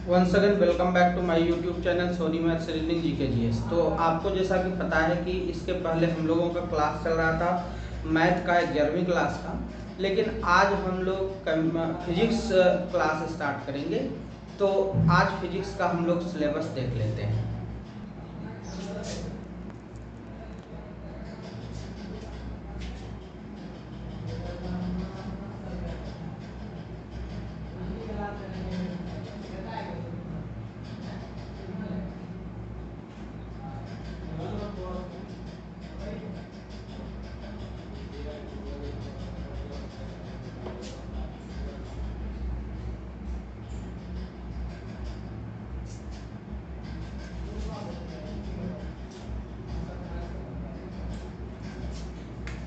Once again welcome back to my YouTube channel Soni maths reasoning GK GS. तो आपको जैसा कि पता है कि इसके पहले हम लोगों का क्लास चल रहा था मैथ का 11वीं क्लास का, लेकिन आज हम लोग फिजिक्स क्लास स्टार्ट करेंगे। तो आज फिजिक्स का हम लोग सिलेबस देख लेते हैं।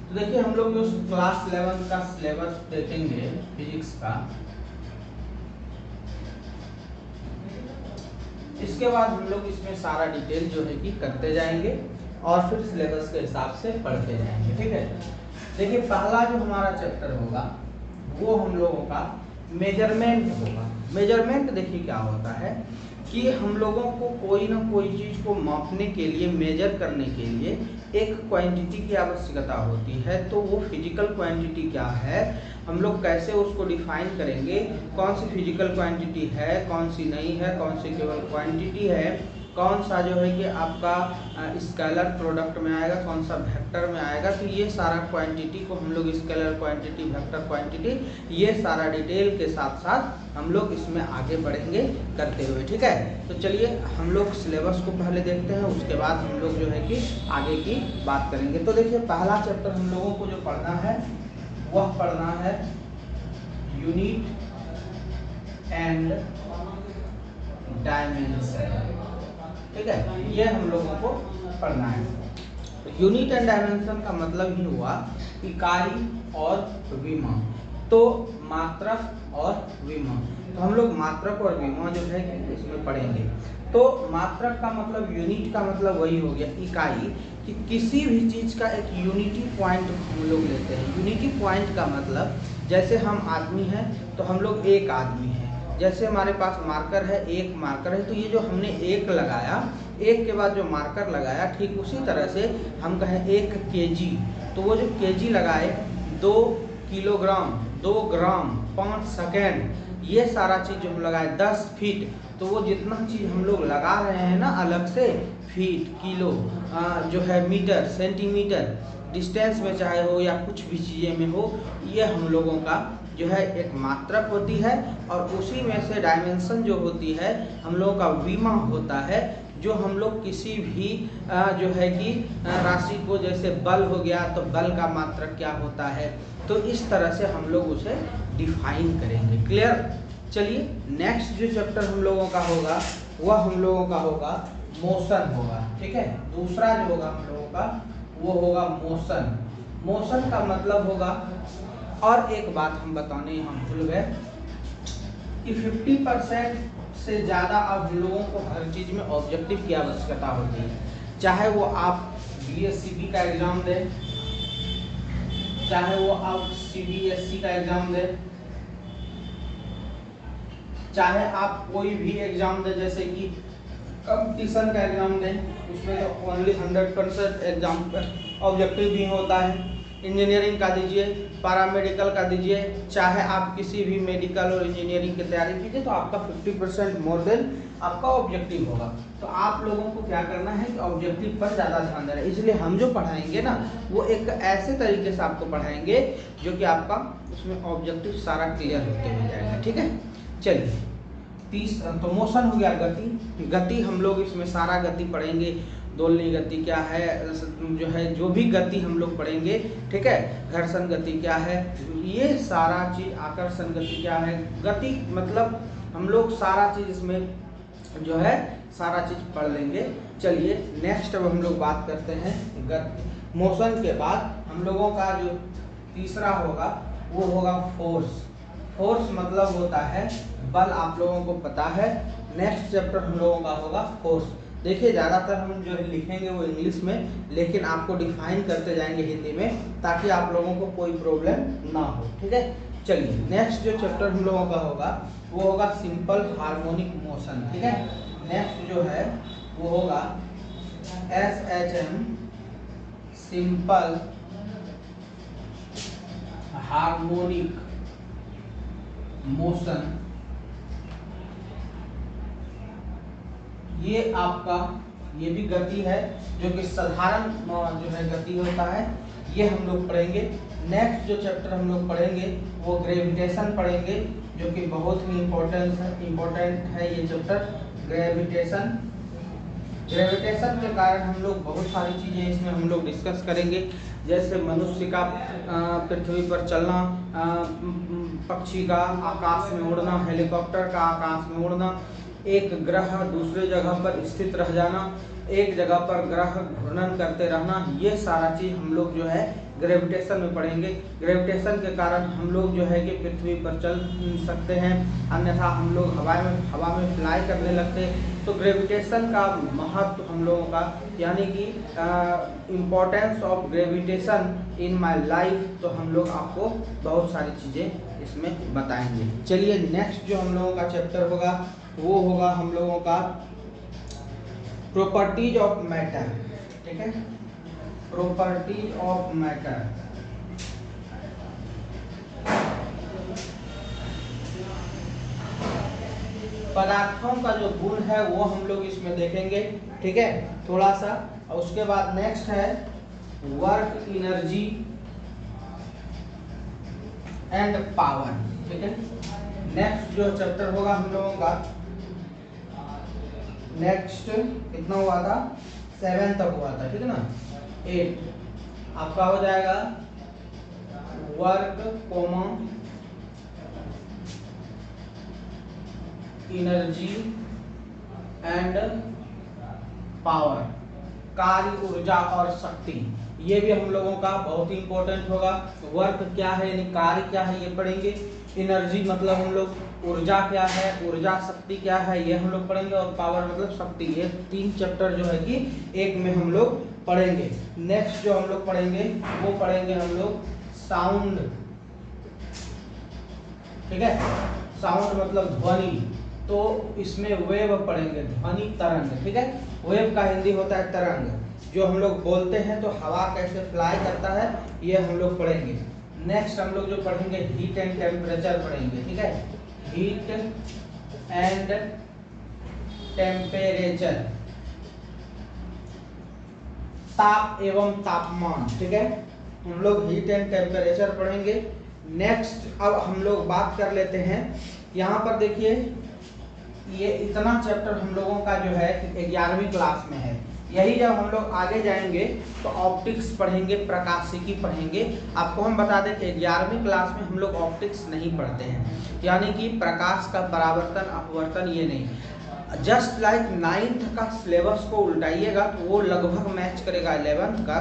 तो देखिए, हम लोग जो क्लास 11 का सिलेबस देखेंगे फिजिक्स का, इसके बाद हम लोग इसमें सारा डिटेल जो है कि करते जाएंगे और फिर सिलेबस के हिसाब से पढ़ते जाएंगे। ठीक है, देखिए पहला जो हमारा चैप्टर होगा वो हम लोगों का मेजरमेंट होगा। मेजरमेंट देखिए क्या होता है कि हम लोगों को कोई ना कोई चीज़ को मापने के लिए, मेजर करने के लिए एक क्वांटिटी की आवश्यकता होती है। तो वो फिजिकल क्वांटिटी क्या है, हम लोग कैसे उसको डिफाइन करेंगे, कौन सी फिजिकल क्वांटिटी है, कौन सी नहीं है, कौन सी केवल क्वांटिटी है, कौन सा जो है कि आपका स्केलर प्रोडक्ट में आएगा, कौन सा वेक्टर में आएगा। तो ये सारा क्वांटिटी को हम लोग स्केलर क्वांटिटी, वेक्टर क्वांटिटी, ये सारा डिटेल के साथ साथ हम लोग इसमें आगे बढ़ेंगे करते हुए। ठीक है, तो चलिए हम लोग सिलेबस को पहले देखते हैं, उसके बाद हम लोग जो है कि आगे की बात करेंगे। तो देखिए पहला चैप्टर हम लोगों को जो पढ़ना है वह पढ़ना है यूनिट एंड डायमेंशन। ठीक है, ये हम लोगों को पढ़ना है। यूनिट एंड डायमेंशन का मतलब ही हुआ इकाई और विमा। तो मात्रक और विमा, तो हम लोग मात्रक और विमा जो है इसमें पढ़ेंगे। तो मात्रक का मतलब, यूनिट का मतलब वही हो गया इकाई, कि किसी भी चीज़ का एक यूनिटी पॉइंट हम लोग लेते हैं। यूनिटी पॉइंट का मतलब, जैसे हम आदमी हैं तो हम लोग एक आदमी हैं, जैसे हमारे पास मार्कर है, एक मार्कर है, तो ये जो हमने एक लगाया, एक के बाद जो मार्कर लगाया, ठीक उसी तरह से हम कहें 1 केजी, तो वो जो केजी लगाए, 2 किलोग्राम, 2 ग्राम, 5 सेकेंड, ये सारा चीज़ जो हम लगाए, 10 फीट, तो वो जितना चीज़ हम लोग लगा रहे हैं ना अलग से, फीट, किलो, जो है मीटर, सेंटीमीटर, डिस्टेंस में चाहे हो या कुछ भी चीज़ें में हो, ये हम लोगों का जो है एक मात्रक होती है। और उसी में से डायमेंशन जो होती है हम लोगों का विमा होता है, जो हम लोग किसी भी जो है कि राशि को, जैसे बल हो गया तो बल का मात्रक क्या होता है, तो इस तरह से हम लोग उसे डिफाइन करेंगे। क्लियर? चलिए नेक्स्ट जो चैप्टर हम लोगों का होगा वह हम लोगों का होगा मोशन होगा। ठीक है, दूसरा जो होगा हम लोगों का वो होगा मोशन। मोशन का मतलब होगा, और एक बात हम बताने हम भूल गए कि 50% से ज़्यादा अब हम लोगों को हर चीज़ में ऑब्जेक्टिव की आवश्यकता होती है। चाहे वो आप बीएससीबी का एग्ज़ाम दें, चाहे वो आप सीबीएसई का एग्ज़ाम दें, चाहे आप कोई भी एग्ज़ाम दें, जैसे कि कंपटीशन का एग्ज़ाम दें, उसमें तो ओनली 100% एग्ज़ाम ऑब्जेक्टिव भी होता है। इंजीनियरिंग का दीजिए, पैरामेडिकल का दीजिए, चाहे आप किसी भी मेडिकल और इंजीनियरिंग की तैयारी कीजिए, तो आपका 50% मोर देन आपका ऑब्जेक्टिव होगा। तो आप लोगों को क्या करना है कि ऑब्जेक्टिव पर ज़्यादा ध्यान देना है। इसलिए हम जो पढ़ाएंगे ना वो एक ऐसे तरीके से आपको पढ़ाएंगे जो कि आपका उसमें ऑब्जेक्टिव सारा क्लियर होते हुए जाएगा। ठीक है, चलिए तो मोशन हो गया गति। गति हम लोग इसमें सारा गति पढ़ेंगे, दोलनी गति क्या है, जो है जो भी गति हम लोग पढ़ेंगे। ठीक है, घर्षण गति क्या है, ये सारा चीज़, आकर्षण गति क्या है, गति मतलब हम लोग सारा चीज़ इसमें जो है सारा चीज़ पढ़ लेंगे। चलिए नेक्स्ट अब हम लोग बात करते हैं गति। मोशन के बाद हम लोगों का जो तीसरा होगा वो होगा फोर्स। फोर्स मतलब होता है बल, आप लोगों को पता है। नेक्स्ट चैप्टर हम लोगों का होगा फोर्स। देखिए ज़्यादातर हम जो लिखेंगे वो इंग्लिश में, लेकिन आपको डिफाइन करते जाएंगे हिंदी में, ताकि आप लोगों को कोई प्रॉब्लम ना हो। ठीक है, चलिए नेक्स्ट जो चैप्टर हम लोगों का होगा वो होगा सिंपल हार्मोनिक मोशन। ठीक है, नेक्स्ट जो है वो होगा SHM सिंपल हार्मोनिक मोशन। ये आपका ये भी गति है जो कि साधारण जो है गति होता है, ये हम लोग पढ़ेंगे। नेक्स्ट जो चैप्टर हम लोग पढ़ेंगे वो ग्रेविटेशन पढ़ेंगे, जो कि बहुत ही इम्पोर्टेंट है ये चैप्टर ग्रेविटेशन। ग्रेविटेशन के कारण हम लोग बहुत सारी चीज़ें इसमें हम लोग डिस्कस करेंगे, जैसे मनुष्य का पृथ्वी पर चलना, पक्षी का आकाश में उड़ना, हेलीकॉप्टर का आकाश में उड़ना, एक ग्रह दूसरे जगह पर स्थित रह जाना, एक जगह पर ग्रह घूर्णन करते रहना, ये सारा चीज़ हम लोग जो है ग्रेविटेशन में पढ़ेंगे। ग्रेविटेशन के कारण हम लोग जो है कि पृथ्वी पर चल सकते हैं, अन्यथा हम लोग हवा में फ्लाई करने लगते हैं। तो ग्रेविटेशन का महत्व हम लोगों का, यानी कि importance of gravitation in my life, तो हम लोग आपको बहुत सारी चीज़ें इसमें बताएंगे। चलिए नेक्स्ट जो हम लोगों का चैप्टर होगा वो होगा हम लोगों का प्रॉपर्टीज ऑफ मैटर। ठीक है, प्रॉपर्टीज ऑफ मैटर। पदार्थों का जो गुण है वो हम लोग इसमें देखेंगे। ठीक है, थोड़ा सा। और उसके बाद नेक्स्ट है वर्क, एनर्जी एंड पावर। ठीक है, नेक्स्ट जो चैप्टर होगा हम लोगों का, नेक्स्ट कितना हुआ था, 7 तक हुआ था। ठीक है ना, 8 आपका हो जाएगा वर्क, एनर्जी एंड पावर, कार्य, ऊर्जा और शक्ति। ये भी हम लोगों का बहुत ही इंपॉर्टेंट होगा। वर्क क्या है यानी कार्य क्या है ये पढ़ेंगे, एनर्जी मतलब हम लोग ऊर्जा क्या है, ऊर्जा शक्ति क्या है ये हम लोग पढ़ेंगे, और पावर मतलब शक्ति। ये 3 चैप्टर जो है कि एक में हम लोग पढ़ेंगे। नेक्स्ट जो हम लोग पढ़ेंगे वो पढ़ेंगे हम लोग साउंड। ठीक है, साउंड मतलब ध्वनि, तो इसमें वेव पढ़ेंगे, ध्वनि तरंग। ठीक है, वेव का हिंदी होता है तरंग। जो हम लोग बोलते हैं तो हवा कैसे फ्लाई करता है ये हम लोग पढ़ेंगे। नेक्स्ट हम लोग जो पढ़ेंगे हीट एंड टेम्परेचर पढ़ेंगे। ठीक है, हीट एंड टेम्परेचर, ताप एवं तापमान। ठीक है, हम लोग हीट एंड टेम्परेचर पढ़ेंगे। नेक्स्ट अब हम लोग बात कर लेते हैं, यहाँ पर देखिए ये इतना चैप्टर हम लोगों का जो है 11वीं क्लास में है। यही जब हम लोग आगे जाएंगे तो ऑप्टिक्स पढ़ेंगे, प्रकाशिकी पढ़ेंगे। आपको हम बता दें कि 11वीं क्लास में हम लोग ऑप्टिक्स नहीं पढ़ते हैं, यानी कि प्रकाश का परावर्तन अपवर्तन ये नहीं। जस्ट लाइक 9th का सिलेबस को उल्टाइएगा तो वो लगभग मैच करेगा 11th का,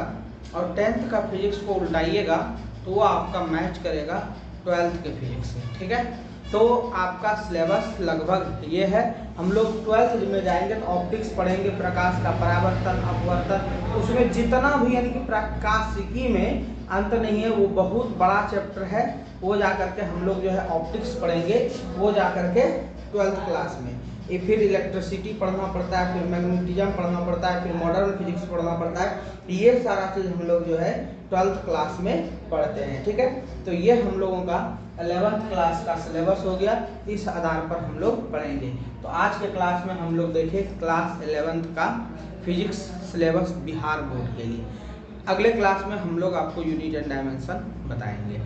और 10th का फिजिक्स को उल्टाइएगा तो वो आपका मैच करेगा 12th के फिजिक्स से। ठीक है, तो आपका सिलेबस लगभग ये है। हम लोग 12th में जाएंगे तो ऑप्टिक्स पढ़ेंगे, प्रकाश का परावर्तन अपवर्तन, उसमें जितना भी यानी कि प्रकाशिकी में अंत नहीं है, वो बहुत बड़ा चैप्टर है। वो जा करके हम लोग जो है ऑप्टिक्स पढ़ेंगे, वो जा करके 12th क्लास में। ये फिर इलेक्ट्रिसिटी पढ़ना पड़ता है, फिर मैग्नेटिज्म पढ़ना पड़ता है, फिर मॉडर्न फिजिक्स पढ़ना पड़ता है। ये सारा चीज़ हम लोग जो है 12th क्लास में पढ़ते हैं। ठीक है, तो ये हम लोगों का 11th क्लास का सिलेबस हो गया, इस आधार पर हम लोग पढ़ेंगे। तो आज के क्लास में हम लोग देखें क्लास 11th का फिजिक्स सिलेबस बिहार बोर्ड के लिए। अगले क्लास में हम लोग आपको यूनिट एंड डायमेंशन बताएंगे।